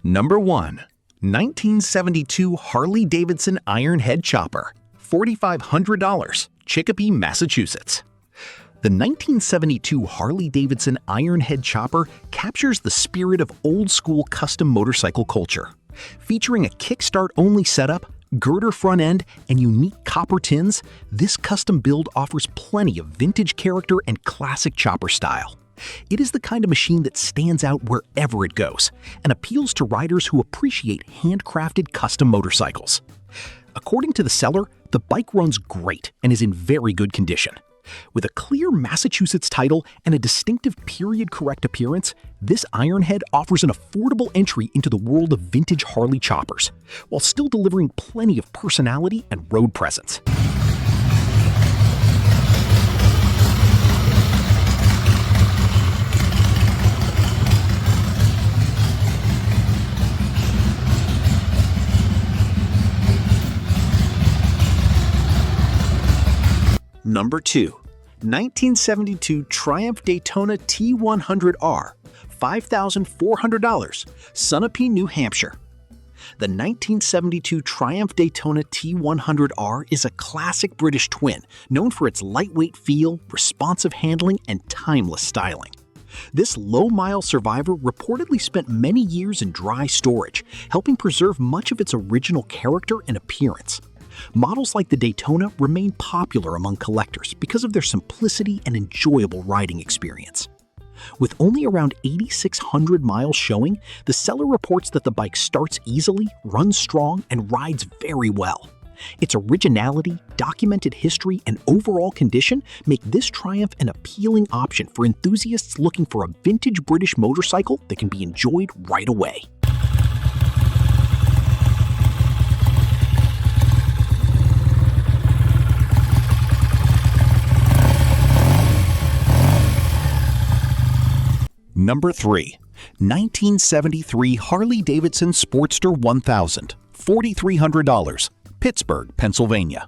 Number 1. 1972 Harley-Davidson Iron Head Chopper, $4,500, Chicopee, Massachusetts. The 1972 Harley-Davidson Iron Head Chopper captures the spirit of old-school custom motorcycle culture. Featuring a kickstart-only setup, girder front end, and unique copper tins, this custom build offers plenty of vintage character and classic chopper style. It is the kind of machine that stands out wherever it goes and appeals to riders who appreciate handcrafted custom motorcycles. According to the seller, the bike runs great and is in very good condition. With a clear Massachusetts title and a distinctive period-correct appearance, this Ironhead offers an affordable entry into the world of vintage Harley choppers, while still delivering plenty of personality and road presence. Number 2. 1972 Triumph Daytona T100R, $5,400, Sunapee, New Hampshire. The 1972 Triumph Daytona T100R is a classic British twin known for its lightweight feel, responsive handling, and timeless styling. This low-mile survivor reportedly spent many years in dry storage, helping preserve much of its original character and appearance. Models like the Daytona remain popular among collectors because of their simplicity and enjoyable riding experience. With only around 8,600 miles showing, the seller reports that the bike starts easily, runs strong, and rides very well. Its originality, documented history, and overall condition make this Triumph an appealing option for enthusiasts looking for a vintage British motorcycle that can be enjoyed right away. Number 3. 1973 Harley-Davidson Sportster 1000, $4,300, Pittsburgh, Pennsylvania.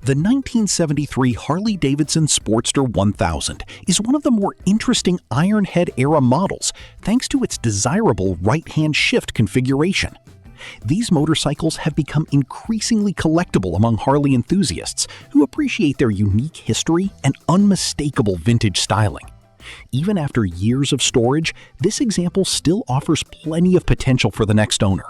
The 1973 Harley-Davidson Sportster 1000 is one of the more interesting Ironhead-era models thanks to its desirable right-hand shift configuration. These motorcycles have become increasingly collectible among Harley enthusiasts who appreciate their unique history and unmistakable vintage styling. Even after years of storage, this example still offers plenty of potential for the next owner.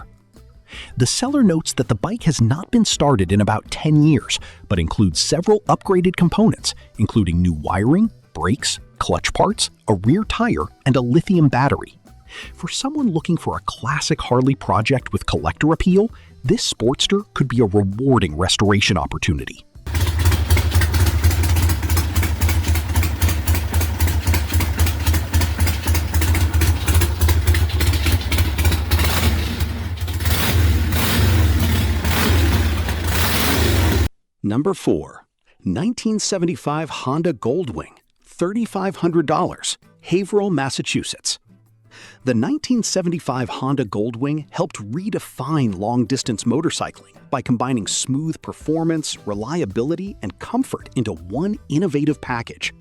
The seller notes that the bike has not been started in about 10 years, but includes several upgraded components, including new wiring, brakes, clutch parts, a rear tire, and a lithium battery. For someone looking for a classic Harley project with collector appeal, this Sportster could be a rewarding restoration opportunity. Number 4. 1975 Honda Goldwing, $3,500, Haverhill, Massachusetts. The 1975 Honda Goldwing helped redefine long-distance motorcycling by combining smooth performance, reliability, and comfort into one innovative package.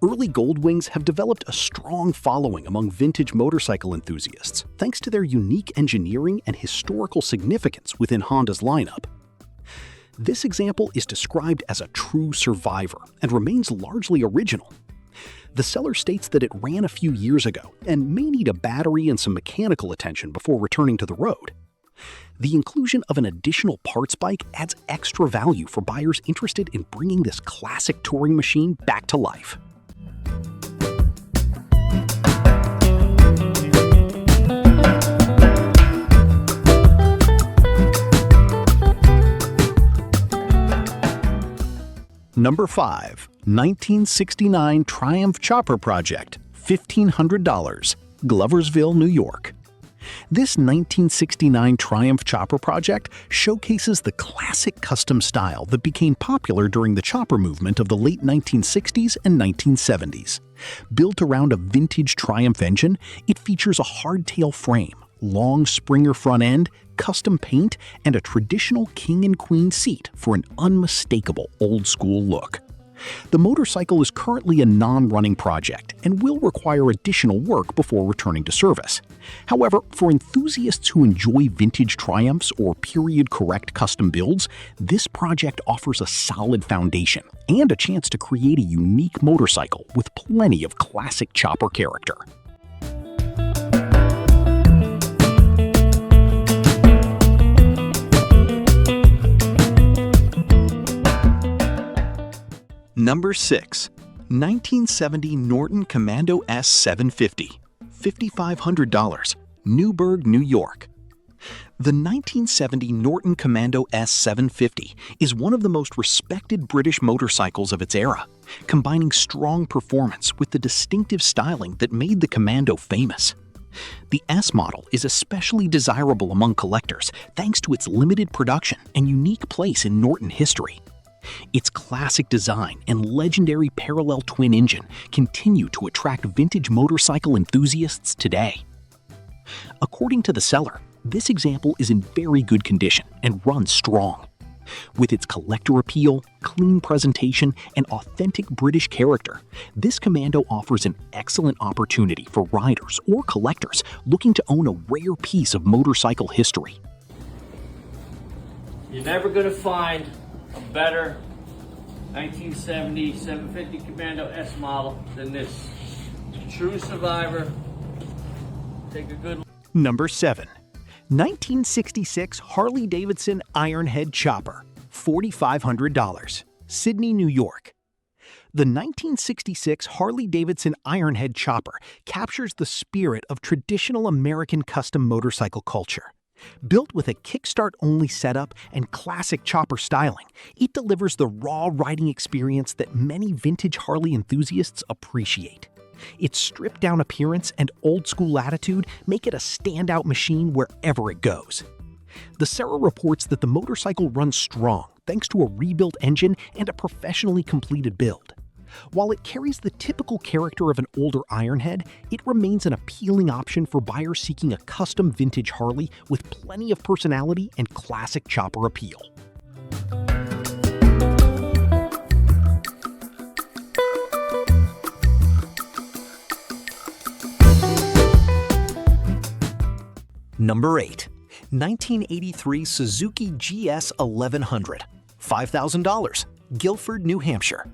Early Goldwings have developed a strong following among vintage motorcycle enthusiasts thanks to their unique engineering and historical significance within Honda's lineup. This example is described as a true survivor and remains largely original. The seller states that it ran a few years ago and may need a battery and some mechanical attention before returning to the road. The inclusion of an additional parts bike adds extra value for buyers interested in bringing this classic touring machine back to life. Number 5. 1969 Triumph Chopper Project, $1,500, Gloversville, New York. This 1969 Triumph Chopper Project showcases the classic custom style that became popular during the chopper movement of the late 1960s and 1970s. Built around a vintage Triumph engine, it features a hardtail frame, long Springer front end, custom paint, and a traditional king and queen seat for an unmistakable old-school look. The motorcycle is currently a non-running project and will require additional work before returning to service. However, for enthusiasts who enjoy vintage Triumphs or period-correct custom builds, this project offers a solid foundation and a chance to create a unique motorcycle with plenty of classic chopper character. Number 6. 1970 Norton Commando S750, $5,500, Newburgh, New York. The 1970 Norton Commando S750 is one of the most respected British motorcycles of its era, combining strong performance with the distinctive styling that made the Commando famous. The S model is especially desirable among collectors thanks to its limited production and unique place in Norton history. Its classic design and legendary parallel twin engine continue to attract vintage motorcycle enthusiasts today. According to the seller, this example is in very good condition and runs strong. With its collector appeal, clean presentation, and authentic British character, this Commando offers an excellent opportunity for riders or collectors looking to own a rare piece of motorcycle history. You're never going to find a better 1970 750 Commando S model than this. True survivor. Take a good look. Number 7. 1966 Harley-Davidson Ironhead Chopper, $4,500, Sydney, New York. The 1966 Harley-Davidson Ironhead Chopper captures the spirit of traditional American custom motorcycle culture. Built with a kickstart-only setup and classic chopper styling, it delivers the raw riding experience that many vintage Harley enthusiasts appreciate. Its stripped-down appearance and old-school attitude make it a standout machine wherever it goes. The seller reports that the motorcycle runs strong thanks to a rebuilt engine and a professionally completed build. While it carries the typical character of an older Ironhead, it remains an appealing option for buyers seeking a custom vintage Harley with plenty of personality and classic chopper appeal. Number 8. 1983 Suzuki GS 1100, $5,000, Guilford, New Hampshire.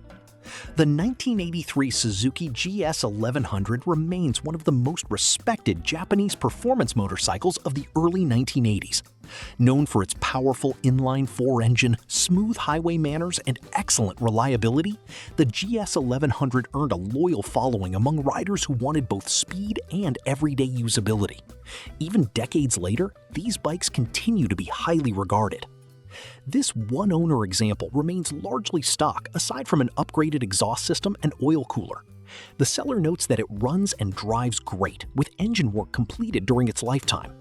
The 1983 Suzuki GS 1100 remains one of the most respected Japanese performance motorcycles of the early 1980s. Known for its powerful inline-4 engine, smooth highway manners, and excellent reliability, the GS 1100 earned a loyal following among riders who wanted both speed and everyday usability. Even decades later, these bikes continue to be highly regarded. This one-owner example remains largely stock aside from an upgraded exhaust system and oil cooler. The seller notes that it runs and drives great, with engine work completed during its lifetime.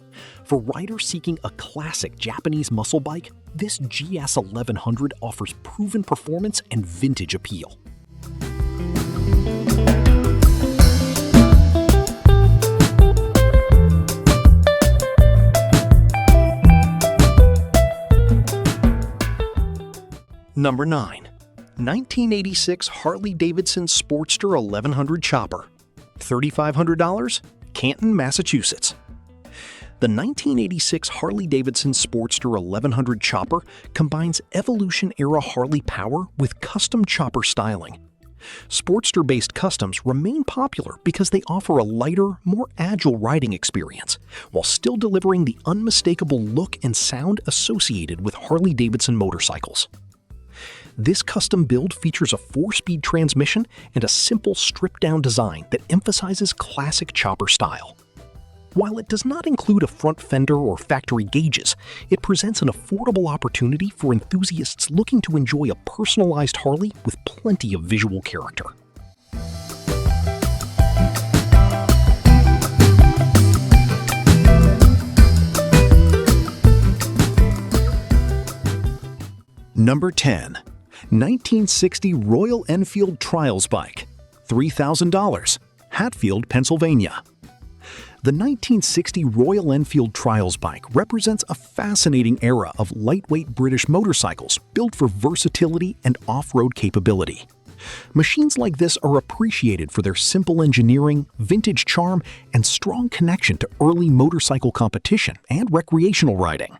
For riders seeking a classic Japanese muscle bike, this GS 1100 offers proven performance and vintage appeal. Number 9. 1986 Harley-Davidson Sportster 1100 Chopper, $3,500, Canton, Massachusetts. The 1986 Harley-Davidson Sportster 1100 Chopper combines Evolution-era Harley power with custom chopper styling. Sportster-based customs remain popular because they offer a lighter, more agile riding experience, while still delivering the unmistakable look and sound associated with Harley-Davidson motorcycles. This custom build features a 4-speed transmission and a simple stripped-down design that emphasizes classic chopper style. While it does not include a front fender or factory gauges, it presents an affordable opportunity for enthusiasts looking to enjoy a personalized Harley with plenty of visual character. Number 10. 1960 Royal Enfield Trials Bike, $3,000, Hatfield, Pennsylvania. The 1960 Royal Enfield Trials Bike represents a fascinating era of lightweight British motorcycles built for versatility and off-road capability. Machines like this are appreciated for their simple engineering, vintage charm, and strong connection to early motorcycle competition and recreational riding.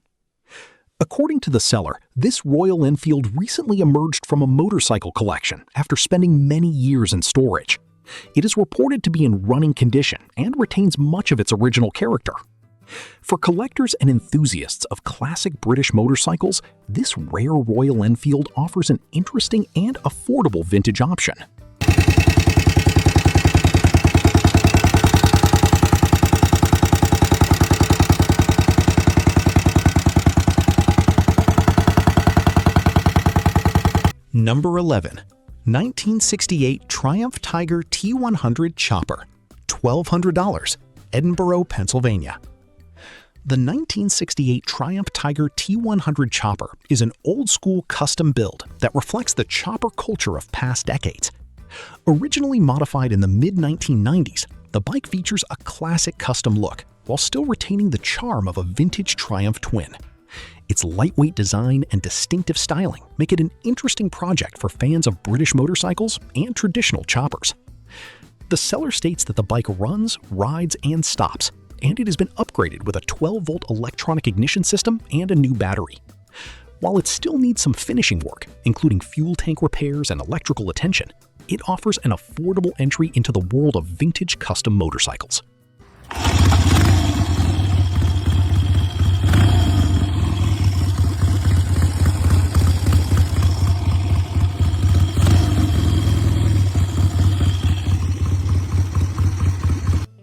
According to the seller, this Royal Enfield recently emerged from a motorcycle collection after spending many years in storage. It is reported to be in running condition and retains much of its original character. For collectors and enthusiasts of classic British motorcycles, this rare Royal Enfield offers an interesting and affordable vintage option. Number 11. 1968 Triumph Tiger T100 Chopper, $1,200, Edinburgh, Pennsylvania. The 1968 Triumph Tiger T100 Chopper is an old-school custom build that reflects the chopper culture of past decades. Originally modified in the mid-1990s, the bike features a classic custom look while still retaining the charm of a vintage Triumph twin. Its lightweight design and distinctive styling make it an interesting project for fans of British motorcycles and traditional choppers. The seller states that the bike runs, rides, and stops, and it has been upgraded with a 12-volt electronic ignition system and a new battery. While it still needs some finishing work, including fuel tank repairs and electrical attention, it offers an affordable entry into the world of vintage custom motorcycles.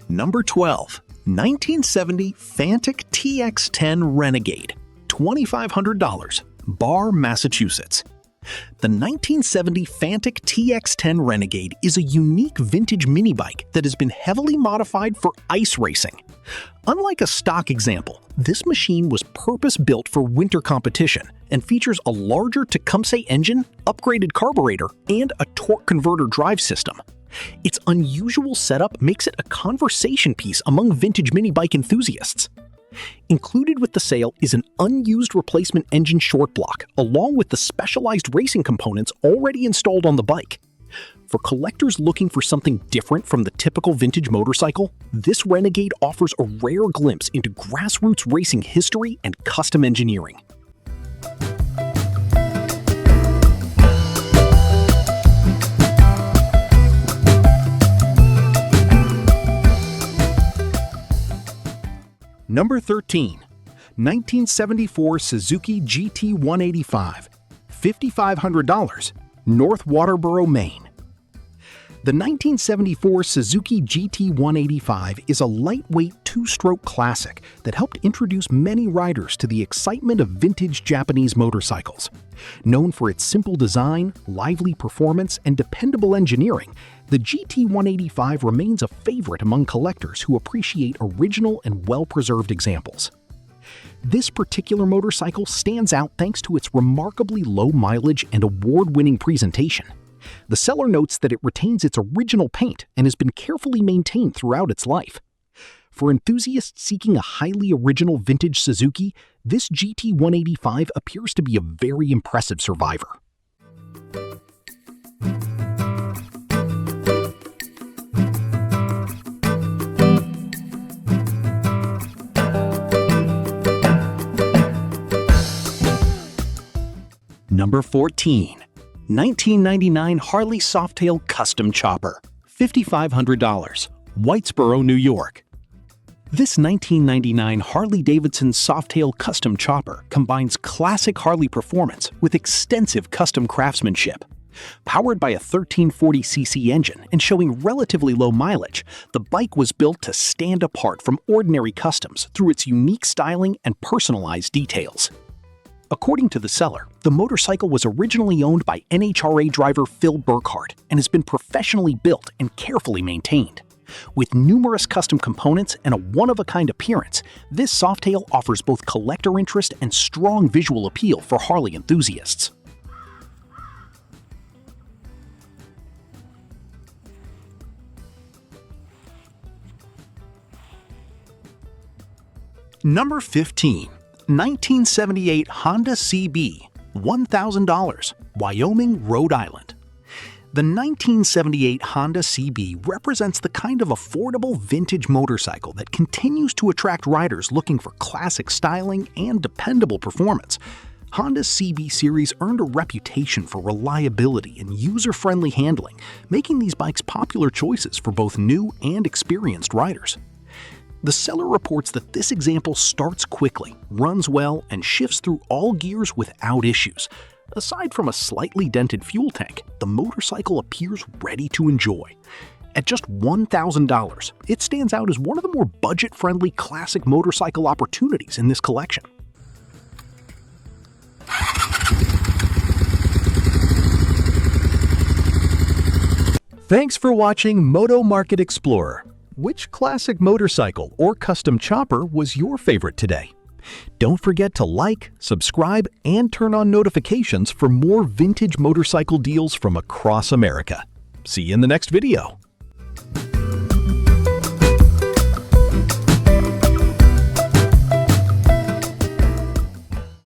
Number 12. 1970 Fantic TX10 Renegade, $2,500, Barre, Massachusetts. The 1970 Fantic TX10 Renegade is a unique vintage mini bike that has been heavily modified for ice racing. Unlike a stock example, this machine was purpose-built for winter competition and features a larger Tecumseh engine, upgraded carburetor, and a torque converter drive system. Its unusual setup makes it a conversation piece among vintage mini bike enthusiasts. Included with the sale is an unused replacement engine short block, along with the specialized racing components already installed on the bike. For collectors looking for something different from the typical vintage motorcycle, this Renegade offers a rare glimpse into grassroots racing history and custom engineering. Number 13. 1974 Suzuki GT185, $5,500, North Waterboro, Maine. The 1974 Suzuki GT185 is a lightweight two-stroke classic that helped introduce many riders to the excitement of vintage Japanese motorcycles. Known for its simple design, lively performance, and dependable engineering, the GT185 remains a favorite among collectors who appreciate original and well-preserved examples. This particular motorcycle stands out thanks to its remarkably low mileage and award-winning presentation. The seller notes that it retains its original paint and has been carefully maintained throughout its life. For enthusiasts seeking a highly original vintage Suzuki, this GT185 appears to be a very impressive survivor. Number 14. 1999 Harley Softail Custom Chopper, $5,500, Whitesboro, New York. This 1999 Harley-Davidson Softail Custom Chopper combines classic Harley performance with extensive custom craftsmanship. Powered by a 1340cc engine and showing relatively low mileage, the bike was built to stand apart from ordinary customs through its unique styling and personalized details. According to the seller, the motorcycle was originally owned by NHRA driver Phil Burkhardt and has been professionally built and carefully maintained. With numerous custom components and a one-of-a-kind appearance, this Softail offers both collector interest and strong visual appeal for Harley enthusiasts. Number 15. 1978 Honda CB, $1,000, Wyoming, Rhode Island. The 1978 Honda CB represents the kind of affordable vintage motorcycle that continues to attract riders looking for classic styling and dependable performance. Honda's CB series earned a reputation for reliability and user-friendly handling, making these bikes popular choices for both new and experienced riders. The seller reports that this example starts quickly, runs well, and shifts through all gears without issues. Aside from a slightly dented fuel tank, the motorcycle appears ready to enjoy. At just $1,000, it stands out as one of the more budget-friendly classic motorcycle opportunities in this collection. Thanks for watching Moto Market Explorer. Which classic motorcycle or custom chopper was your favorite today? Don't forget to like, subscribe, and turn on notifications for more vintage motorcycle deals from across America. See you in the next video.